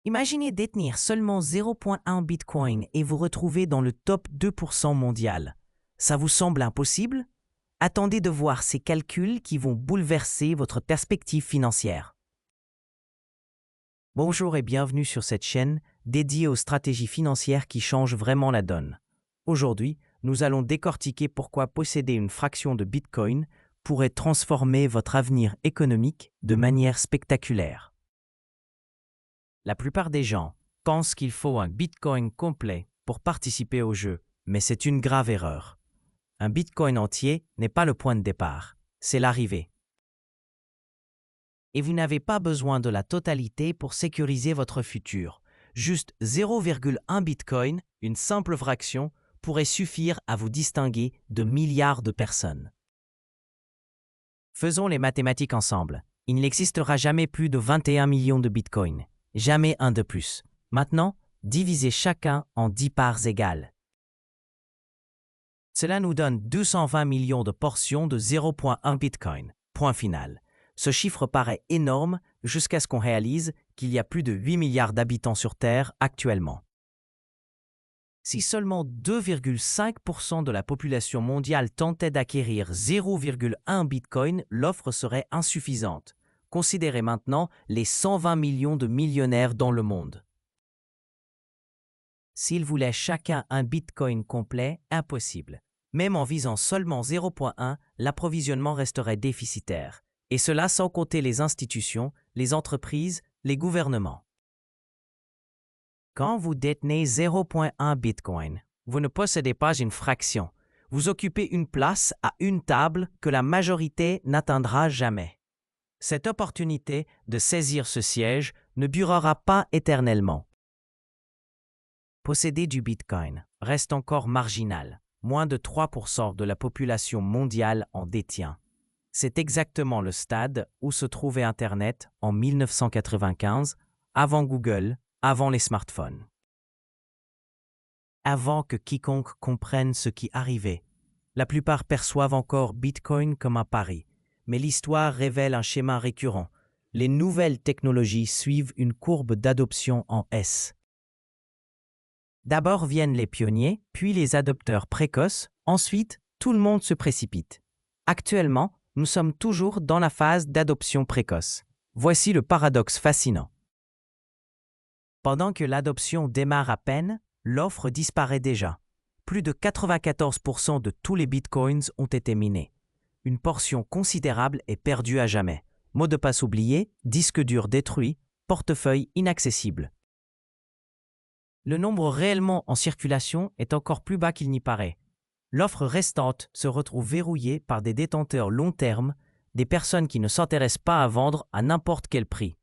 Imaginez détenir seulement 0,1 Bitcoin et vous retrouver dans le top 2% mondial. Ça vous semble impossible? Attendez de voir ces calculs qui vont bouleverser votre perspective financière. Bonjour et bienvenue sur cette chaîne dédiée aux stratégies financières qui changent vraiment la donne. Aujourd'hui, nous allons décortiquer pourquoi posséder une fraction de Bitcoin pourrait transformer votre avenir économique de manière spectaculaire. La plupart des gens pensent qu'il faut un Bitcoin complet pour participer au jeu, mais c'est une grave erreur. Un Bitcoin entier n'est pas le point de départ, c'est l'arrivée. Et vous n'avez pas besoin de la totalité pour sécuriser votre futur. Juste 0,1 Bitcoin, une simple fraction, pourrait suffire à vous distinguer de milliards de personnes. Faisons les mathématiques ensemble. Il n'existera jamais plus de 21 millions de Bitcoins. Jamais un de plus. Maintenant, divisez chacun en 10 parts égales. Cela nous donne 220 millions de portions de 0,1 Bitcoin. Point final. Ce chiffre paraît énorme jusqu'à ce qu'on réalise qu'il y a plus de 8 milliards d'habitants sur Terre actuellement. Si seulement 2,5% de la population mondiale tentait d'acquérir 0,1 Bitcoin, l'offre serait insuffisante. Considérez maintenant les 120 millions de millionnaires dans le monde. S'ils voulaient chacun un Bitcoin complet, impossible. Même en visant seulement 0,1, l'approvisionnement resterait déficitaire. Et cela sans compter les institutions, les entreprises, les gouvernements. Quand vous détenez 0,1 Bitcoin, vous ne possédez pas une fraction. Vous occupez une place à une table que la majorité n'atteindra jamais. Cette opportunité de saisir ce siège ne durera pas éternellement. Posséder du Bitcoin reste encore marginal. Moins de 3% de la population mondiale en détient. C'est exactement le stade où se trouvait Internet en 1995, avant Google, avant les smartphones. Avant que quiconque comprenne ce qui arrivait, la plupart perçoivent encore Bitcoin comme un pari. Mais l'histoire révèle un schéma récurrent. Les nouvelles technologies suivent une courbe d'adoption en S. D'abord viennent les pionniers, puis les adopteurs précoces, ensuite tout le monde se précipite. Actuellement, nous sommes toujours dans la phase d'adoption précoce. Voici le paradoxe fascinant. Pendant que l'adoption démarre à peine, l'offre disparaît déjà. Plus de 94% de tous les bitcoins ont été minés. Une portion considérable est perdue à jamais. Mot de passe oublié, disque dur détruit, portefeuille inaccessible. Le nombre réellement en circulation est encore plus bas qu'il n'y paraît. L'offre restante se retrouve verrouillée par des détenteurs long terme, des personnes qui ne s'intéressent pas à vendre à n'importe quel prix.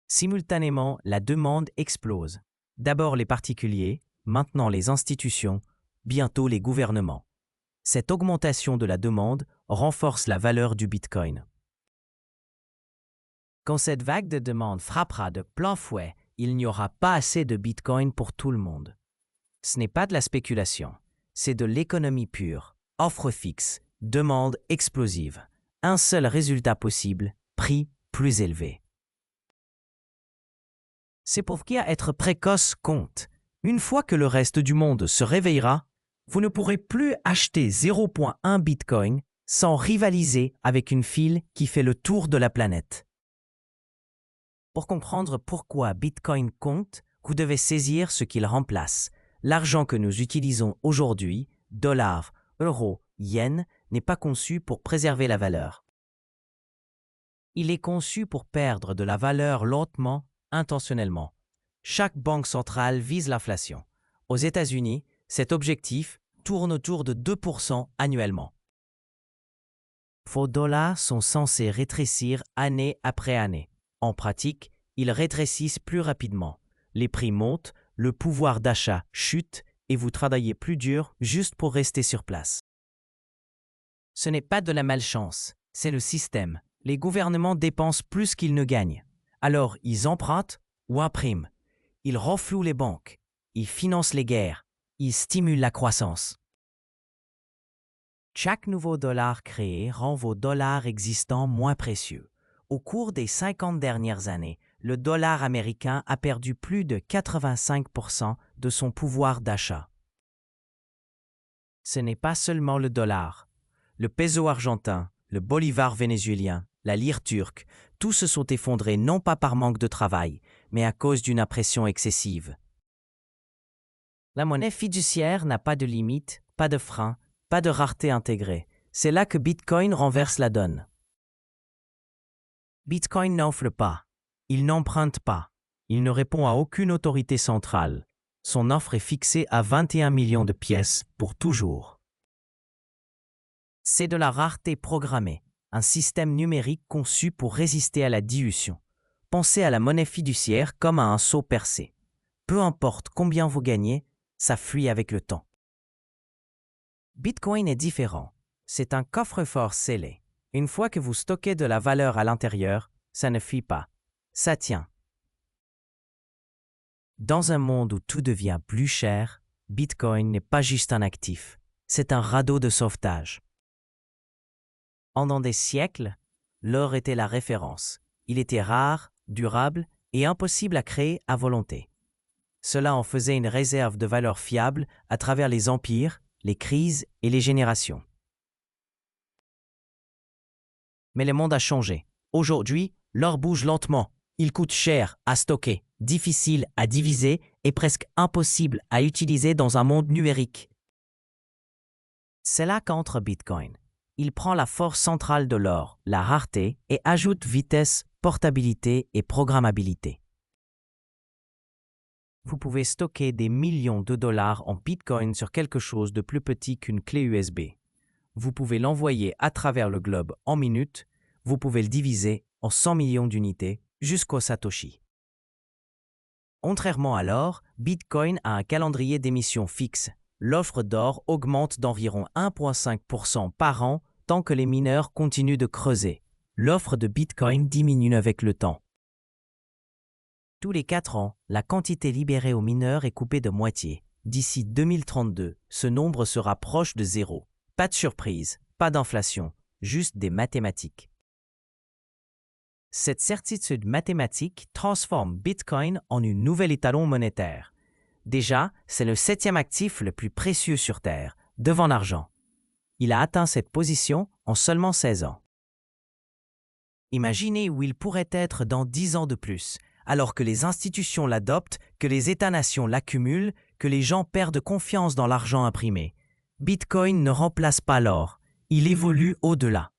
Simultanément, la demande explose. D'abord les particuliers, maintenant les institutions, bientôt les gouvernements. Cette augmentation de la demande renforce la valeur du Bitcoin. Quand cette vague de demande frappera de plein fouet, il n'y aura pas assez de Bitcoin pour tout le monde. Ce n'est pas de la spéculation, c'est de l'économie pure. Offre fixe, demande explosive. Un seul résultat possible, prix plus élevé. C'est pourquoi être précoce compte. Une fois que le reste du monde se réveillera, vous ne pourrez plus acheter 0,1 Bitcoin sans rivaliser avec une file qui fait le tour de la planète. Pour comprendre pourquoi Bitcoin compte, vous devez saisir ce qu'il remplace. L'argent que nous utilisons aujourd'hui, dollars, euros, yens, n'est pas conçu pour préserver la valeur. Il est conçu pour perdre de la valeur lentement, intentionnellement. Chaque banque centrale vise l'inflation. Aux États-Unis, cet objectif tourne autour de 2% annuellement. Vos dollars sont censés rétrécir année après année. En pratique, ils rétrécissent plus rapidement. Les prix montent, le pouvoir d'achat chute et vous travaillez plus dur juste pour rester sur place. Ce n'est pas de la malchance, c'est le système. Les gouvernements dépensent plus qu'ils ne gagnent. Alors, ils empruntent ou impriment. Ils renflouent les banques. Ils financent les guerres. Ils stimulent la croissance. Chaque nouveau dollar créé rend vos dollars existants moins précieux. Au cours des 50 dernières années, le dollar américain a perdu plus de 85% de son pouvoir d'achat. Ce n'est pas seulement le dollar. Le peso argentin, le bolivar vénézuélien, la lire turque, tous se sont effondrés non pas par manque de travail, mais à cause d'une impression excessive. La monnaie fiduciaire n'a pas de limite, pas de frein, pas de rareté intégrée. C'est là que Bitcoin renverse la donne. Bitcoin n'offre pas. Il n'emprunte pas. Il ne répond à aucune autorité centrale. Son offre est fixée à 21 millions de pièces pour toujours. C'est de la rareté programmée, un système numérique conçu pour résister à la dilution. Pensez à la monnaie fiduciaire comme à un seau percé. Peu importe combien vous gagnez, ça fuit avec le temps. Bitcoin est différent. C'est un coffre-fort scellé. Une fois que vous stockez de la valeur à l'intérieur, ça ne fuit pas. Ça tient. Dans un monde où tout devient plus cher, Bitcoin n'est pas juste un actif, c'est un radeau de sauvetage. Pendant des siècles, l'or était la référence. Il était rare, durable et impossible à créer à volonté. Cela en faisait une réserve de valeur fiable à travers les empires, les crises et les générations. Mais le monde a changé. Aujourd'hui, l'or bouge lentement. Il coûte cher à stocker, difficile à diviser et presque impossible à utiliser dans un monde numérique. C'est là qu'entre Bitcoin. Il prend la force centrale de l'or, la rareté, et ajoute vitesse, portabilité et programmabilité. Vous pouvez stocker des millions de dollars en Bitcoin sur quelque chose de plus petit qu'une clé USB. Vous pouvez l'envoyer à travers le globe en minutes. Vous pouvez le diviser en 100 millions d'unités jusqu'au Satoshi. Contrairement à l'or, Bitcoin a un calendrier d'émission fixe. L'offre d'or augmente d'environ 1,5% par an tant que les mineurs continuent de creuser. L'offre de Bitcoin diminue avec le temps. Tous les 4 ans, la quantité libérée aux mineurs est coupée de moitié. D'ici 2032, ce nombre sera proche de zéro. Pas de surprise, pas d'inflation, juste des mathématiques. Cette certitude mathématique transforme Bitcoin en une nouvelle étalon monétaire. Déjà, c'est le 7e actif le plus précieux sur Terre, devant l'argent. Il a atteint cette position en seulement 16 ans. Imaginez où il pourrait être dans 10 ans de plus, alors que les institutions l'adoptent, que les États-nations l'accumulent, que les gens perdent confiance dans l'argent imprimé. Bitcoin ne remplace pas l'or, il évolue au-delà.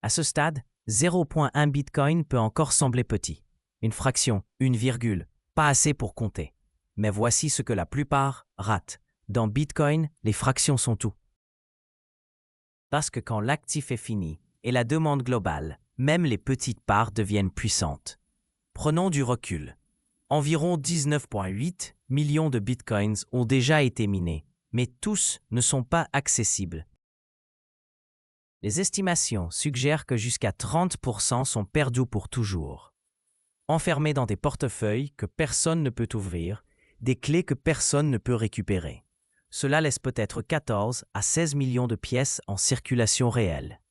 À ce stade, 0,1 Bitcoin peut encore sembler petit. Une fraction, une virgule, pas assez pour compter. Mais voici ce que la plupart ratent. Dans Bitcoin, les fractions sont tout. Parce que quand l'actif est fini et la demande globale, même les petites parts deviennent puissantes. Prenons du recul. Environ 19,8 millions de Bitcoins ont déjà été minés, mais tous ne sont pas accessibles. Les estimations suggèrent que jusqu'à 30% sont perdus pour toujours. Enfermés dans des portefeuilles que personne ne peut ouvrir, des clés que personne ne peut récupérer. Cela laisse peut-être 14 à 16 millions de pièces en circulation réelle.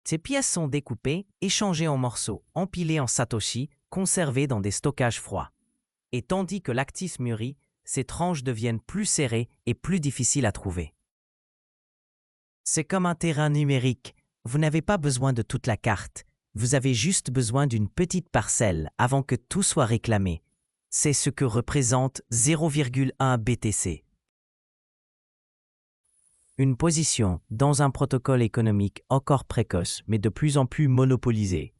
Ces pièces sont découpées, échangées en morceaux, empilées en satoshi, conservées dans des stockages froids. Et tandis que l'actif mûrit, ces tranches deviennent plus serrées et plus difficiles à trouver. C'est comme un terrain numérique. Vous n'avez pas besoin de toute la carte. Vous avez juste besoin d'une petite parcelle avant que tout soit réclamé. C'est ce que représente 0,1 BTC. Une position dans un protocole économique encore précoce, mais de plus en plus monopolisé.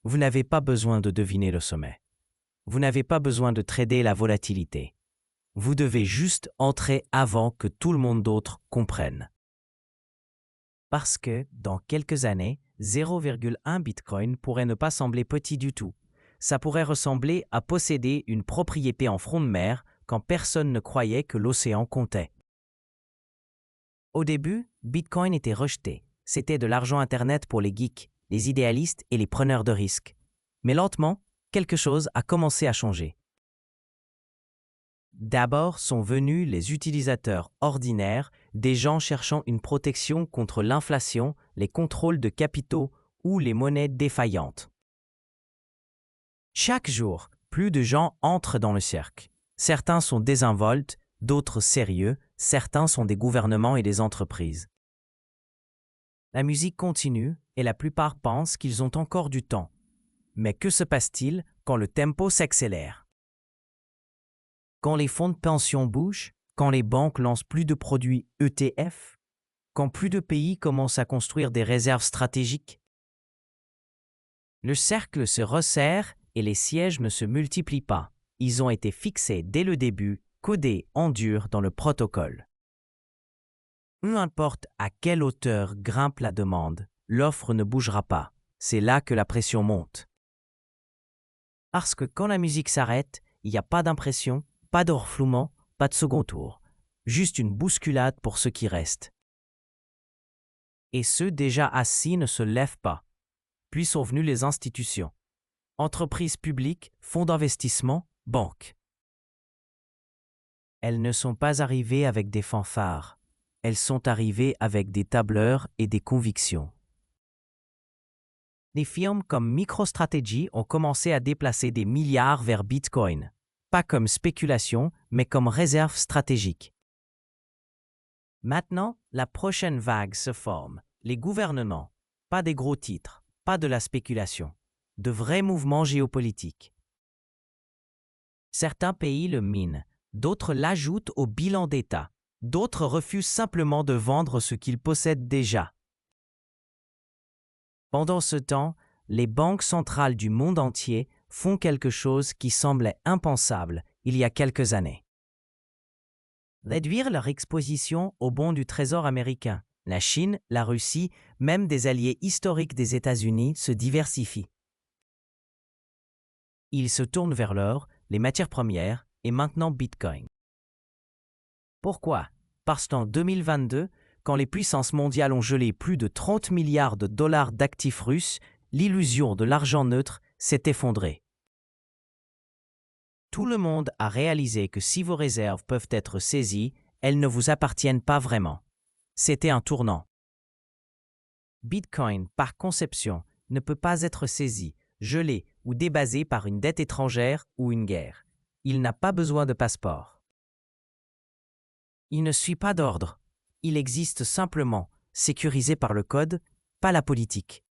Vous n'avez pas besoin de deviner le sommet. Vous n'avez pas besoin de trader la volatilité. Vous devez juste entrer avant que tout le monde d'autre comprenne. Parce que, dans quelques années, 0,1 Bitcoin pourrait ne pas sembler petit du tout. Ça pourrait ressembler à posséder une propriété en front de mer quand personne ne croyait que l'océan comptait. Au début, Bitcoin était rejeté. C'était de l'argent Internet pour les geeks, les idéalistes et les preneurs de risques. Mais lentement, quelque chose a commencé à changer. D'abord sont venus les utilisateurs ordinaires, des gens cherchant une protection contre l'inflation, les contrôles de capitaux ou les monnaies défaillantes. Chaque jour, plus de gens entrent dans le cercle. Certains sont désinvoltes, d'autres sérieux, certains sont des gouvernements et des entreprises. La musique continue et la plupart pensent qu'ils ont encore du temps. Mais que se passe-t-il quand le tempo s'accélère? Quand les fonds de pension bougent, quand les banques lancent plus de produits ETF, quand plus de pays commencent à construire des réserves stratégiques? Le cercle se resserre et les sièges ne se multiplient pas. Ils ont été fixés dès le début, codés en dur dans le protocole. Peu importe à quelle hauteur grimpe la demande, l'offre ne bougera pas. C'est là que la pression monte. Parce que quand la musique s'arrête, il n'y a pas d'impression, pas de refoulement, pas de second tour. Juste une bousculade pour ceux qui restent. Et ceux déjà assis ne se lèvent pas. Puis sont venues les institutions. Entreprises publiques, fonds d'investissement, banques. Elles ne sont pas arrivées avec des fanfares. Elles sont arrivées avec des tableurs et des convictions. Des firmes comme MicroStrategy ont commencé à déplacer des milliards vers Bitcoin, pas comme spéculation, mais comme réserve stratégique. Maintenant, la prochaine vague se forme. Les gouvernements, pas des gros titres, pas de la spéculation, de vrais mouvements géopolitiques. Certains pays le minent, d'autres l'ajoutent au bilan d'État, d'autres refusent simplement de vendre ce qu'ils possèdent déjà. Pendant ce temps, les banques centrales du monde entier font quelque chose qui semblait impensable il y a quelques années. Réduire leur exposition aux bons du Trésor américain. La Chine, la Russie, même des alliés historiques des États-Unis se diversifient. Ils se tournent vers l'or, les matières premières et maintenant Bitcoin. Pourquoi? Parce qu'en 2022, quand les puissances mondiales ont gelé plus de 30 milliards de dollars d'actifs russes, l'illusion de l'argent neutre s'est effondrée. Tout le monde a réalisé que si vos réserves peuvent être saisies, elles ne vous appartiennent pas vraiment. C'était un tournant. Bitcoin, par conception, ne peut pas être saisi, gelé ou débasé par une dette étrangère ou une guerre. Il n'a pas besoin de passeport. Il ne suit pas d'ordre. Il existe simplement, sécurisé par le code, pas la politique.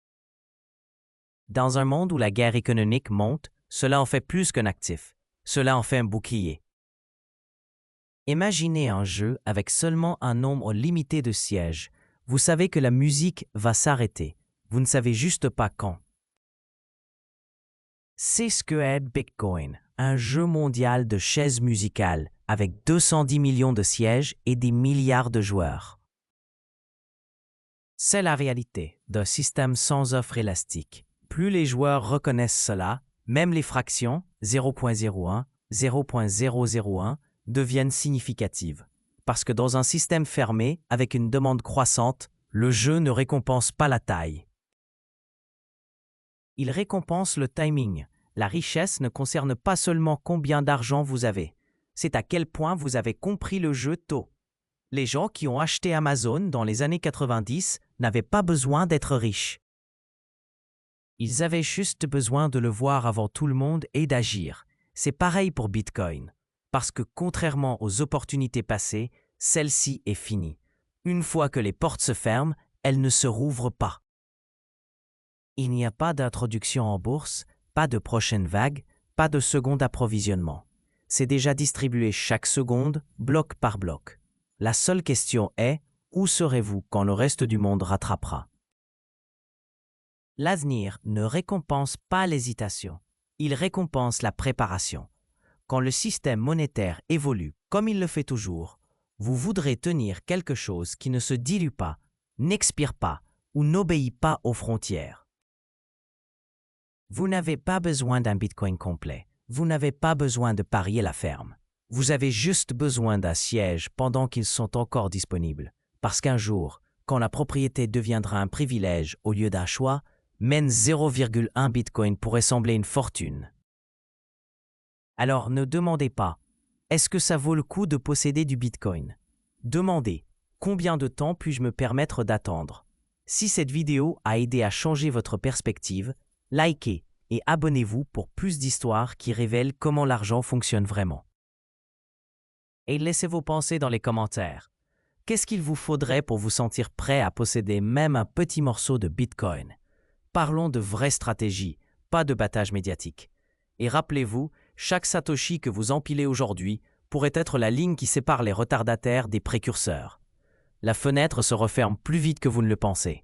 Dans un monde où la guerre économique monte, cela en fait plus qu'un actif. Cela en fait un bouclier. Imaginez un jeu avec seulement un nombre limité de sièges. Vous savez que la musique va s'arrêter. Vous ne savez juste pas quand. C'est ce que est Bitcoin, un jeu mondial de chaises musicales avec 210 millions de sièges et des milliards de joueurs. C'est la réalité d'un système sans offre élastique. Plus les joueurs reconnaissent cela, même les fractions 0.01, 0.001 deviennent significatives. Parce que dans un système fermé, avec une demande croissante, le jeu ne récompense pas la taille. Il récompense le timing. La richesse ne concerne pas seulement combien d'argent vous avez. C'est à quel point vous avez compris le jeu tôt. Les gens qui ont acheté Amazon dans les années 90 n'avaient pas besoin d'être riches. Ils avaient juste besoin de le voir avant tout le monde et d'agir. C'est pareil pour Bitcoin. Parce que contrairement aux opportunités passées, celle-ci est finie. Une fois que les portes se ferment, elles ne se rouvrent pas. Il n'y a pas d'introduction en bourse, pas de prochaine vague, pas de second approvisionnement. C'est déjà distribué chaque seconde, bloc par bloc. La seule question est, où serez-vous quand le reste du monde rattrapera? L'avenir ne récompense pas l'hésitation, il récompense la préparation. Quand le système monétaire évolue comme il le fait toujours, vous voudrez tenir quelque chose qui ne se dilue pas, n'expire pas ou n'obéit pas aux frontières. Vous n'avez pas besoin d'un Bitcoin complet. Vous n'avez pas besoin de parier la ferme. Vous avez juste besoin d'un siège pendant qu'ils sont encore disponibles. Parce qu'un jour, quand la propriété deviendra un privilège au lieu d'un choix, même 0,1 Bitcoin pourrait sembler une fortune. Alors ne demandez pas « Est-ce que ça vaut le coup de posséder du Bitcoin ?» Demandez « Combien de temps puis-je me permettre d'attendre ?» Si cette vidéo a aidé à changer votre perspective, likez et abonnez-vous pour plus d'histoires qui révèlent comment l'argent fonctionne vraiment. Et laissez vos pensées dans les commentaires. Qu'est-ce qu'il vous faudrait pour vous sentir prêt à posséder même un petit morceau de Bitcoin? Parlons de vraies stratégies, pas de battage médiatique. Et rappelez-vous, chaque Satoshi que vous empilez aujourd'hui pourrait être la ligne qui sépare les retardataires des précurseurs. La fenêtre se referme plus vite que vous ne le pensez.